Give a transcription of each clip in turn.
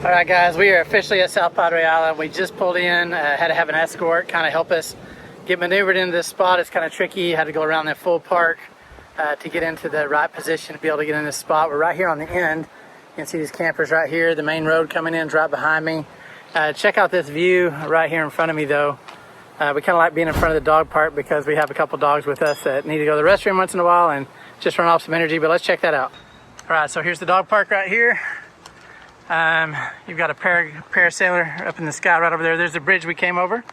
All right, guys, we are officially at South Padre Island. We just pulled in, had to have an escort kind of help us get maneuvered into this spot. It's kind of tricky. Had to go around that full park to get into the right position to be able to get in this spot. We're right here on the end. You can see these campers right here. The main road coming in is right behind me. Check out this view right here in front of me, though. We kind of like being in front of the dog park because we have a couple dogs with us that need to go to the restroom once in a while and just run off some energy, but let's check that out. All right, so here's the dog park right here. You've got a parasailer up in the sky right over there. There's the bridge we came over.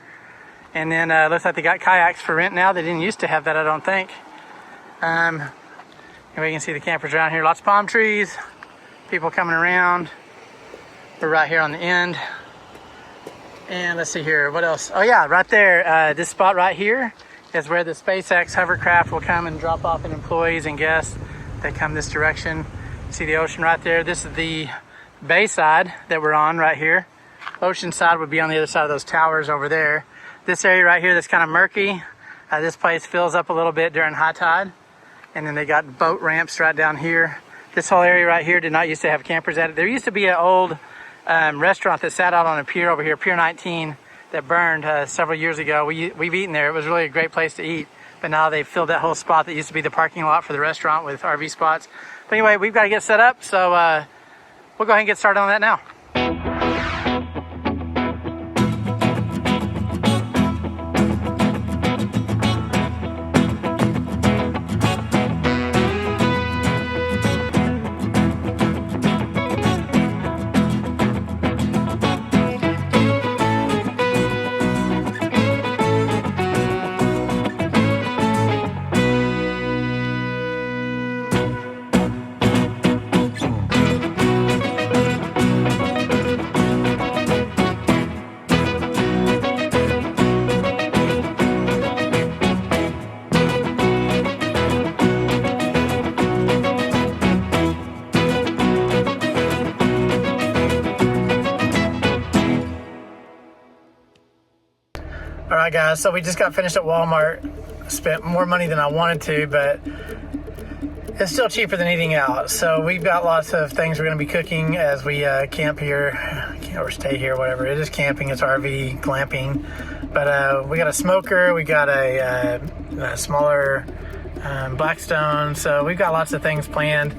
And then looks like they got kayaks for rent now. They didn't used to have that, I don't think. And we can see the campers around here. Lots of palm trees, people coming around. We're right here on the end. And let's see here, what else? Oh yeah, right there, this spot right here is where the SpaceX hovercraft will come and drop off employees and guests that come this direction. See the ocean right there. This is the bay side that we're on right here. Ocean side would be on the other side of those towers over there. This area right here that's kind of murky. This place fills up a little bit during high tide. And then they got boat ramps right down here. This whole area right here did not used to have campers at it. There used to be an old restaurant that sat out on a pier over here, Pier 19, that burned several years ago. We've eaten there. It was really a great place to eat. But now they've filled that whole spot that used to be the parking lot for the restaurant with RV spots. But anyway, we've got to get set up. So we'll go ahead and get started on that now. All right, guys, so we just got finished at Walmart. Spent more money than I wanted to, but it's still cheaper than eating out. So we've got lots of things we're going to be cooking as we camp here or stay here, whatever. It is camping, it's RV, glamping. But we got a smoker, we got a smaller Blackstone, so we've got lots of things planned.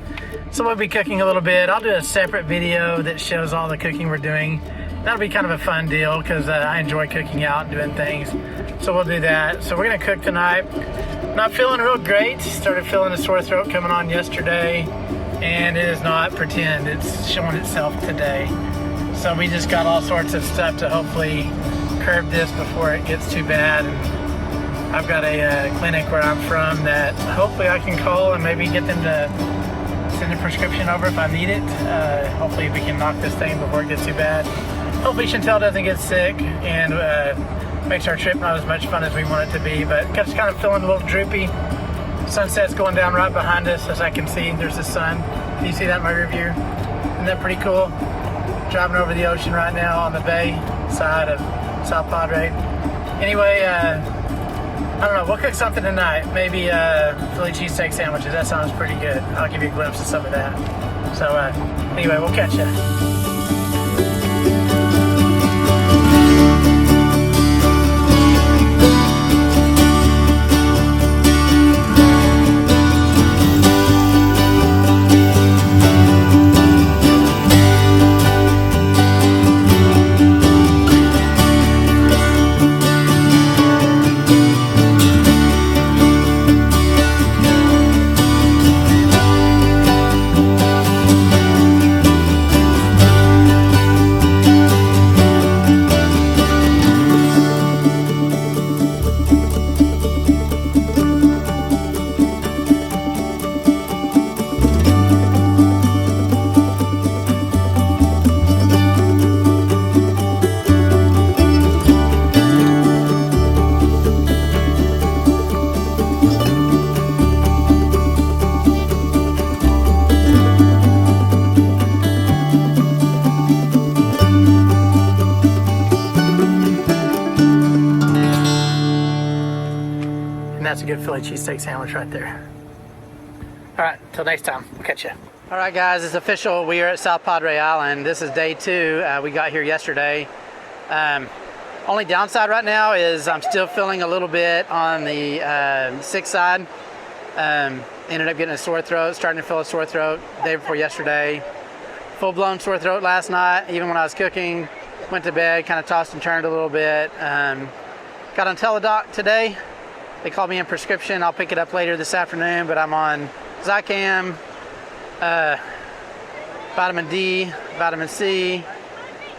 So we'll be cooking a little bit. I'll do a separate video that shows all the cooking we're doing. That'll be kind of a fun deal because I enjoy cooking out and doing things. So we'll do that. So we're gonna cook tonight. Not feeling real great. Started feeling a sore throat coming on yesterday, and it is not pretend. It's showing itself today. So we just got all sorts of stuff to hopefully curb this before it gets too bad. And I've got a clinic where I'm from that hopefully I can call and maybe get them to send a prescription over if I need it. Hopefully we can knock this thing before it gets too bad. Hopefully Chantel doesn't get sick and makes our trip not as much fun as we want it to be, but just kind of feeling a little droopy. Sunset's going down right behind us, as I can see. There's the sun. Can you see that in my rear view? Isn't that pretty cool? Driving over the ocean right now on the bay side of South Padre. Anyway, I don't know, we'll cook something tonight. Maybe Philly cheesesteak sandwiches. That sounds pretty good. I'll give you a glimpse of some of that. So anyway, we'll catch ya. That's a good Philly cheesesteak sandwich right there. All right, till next time, we'll catch you. All right, guys, it's official. We are at South Padre Island. This is day 2. We got here yesterday. Only downside right now is I'm still feeling a little bit on the sick side. Ended up getting a sore throat, starting to feel a sore throat the day before yesterday. Full-blown sore throat last night, even when I was cooking. Went to bed, kind of tossed and turned a little bit. Got on Teladoc today. They called me in prescription. I'll pick it up later this afternoon, but I'm on Zycam, vitamin D, vitamin C,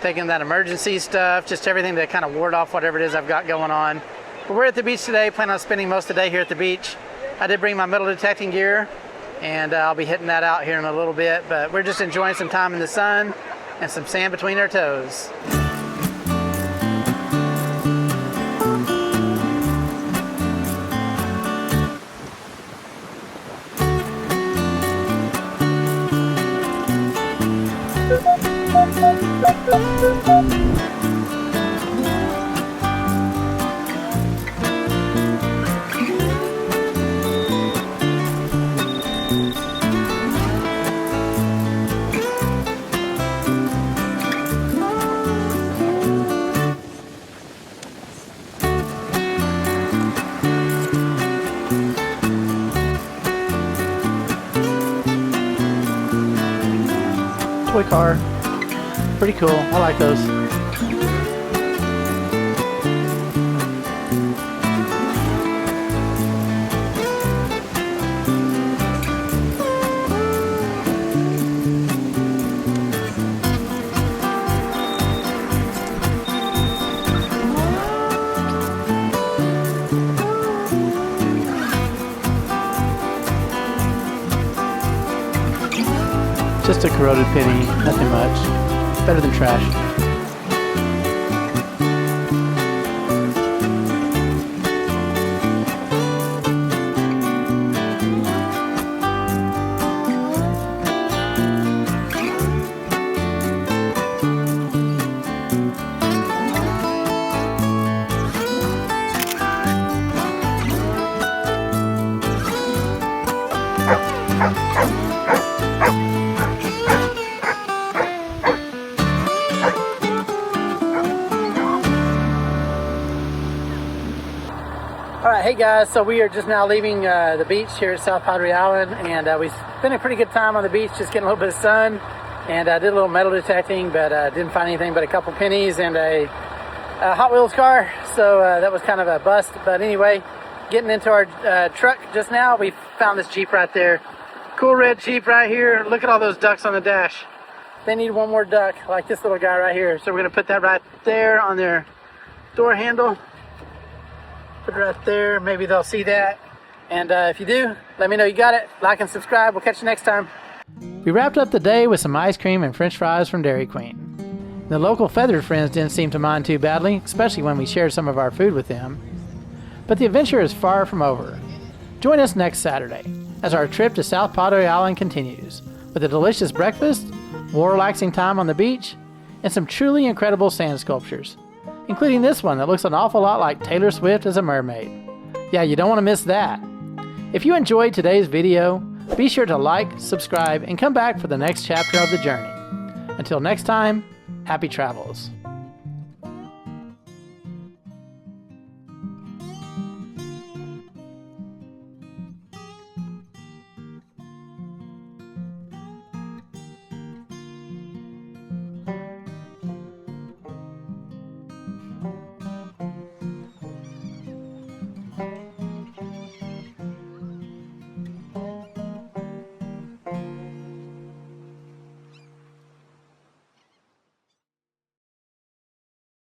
taking that emergency stuff, just everything to kind of ward off whatever it is I've got going on. But we're at the beach today, plan on spending most of the day here at the beach. I did bring my metal detecting gear, and I'll be hitting that out here in a little bit, but we're just enjoying some time in the sun and some sand between our toes. Toy car, pretty cool. I like those. Just a corroded penny, nothing much. Better than trash. Alright, hey guys, so we are just now leaving the beach here at South Padre Island, and we spent a pretty good time on the beach, just getting a little bit of sun, and I did a little metal detecting, but didn't find anything but a couple pennies and a Hot Wheels car, so that was kind of a bust. But anyway, getting into our truck just now, we found this Jeep right there. Cool red Jeep right here. Look at all those ducks on the dash. They need one more duck, like this little guy right here. So we're gonna put that right there on their door handle. Put it right there, maybe they'll see that. And if you do, let me know you got it. Like and subscribe, we'll catch you next time. We wrapped up the day with some ice cream and french fries from Dairy Queen. The local feathered friends didn't seem to mind too badly, especially when we shared some of our food with them. But the adventure is far from over. Join us next Saturday as our trip to South Padre Island continues, with a delicious breakfast, more relaxing time on the beach, and some truly incredible sand sculptures, including this one that looks an awful lot like Taylor Swift as a mermaid. Yeah, you don't want to miss that. If you enjoyed today's video, be sure to like, subscribe, and come back for the next chapter of the journey. Until next time, happy travels.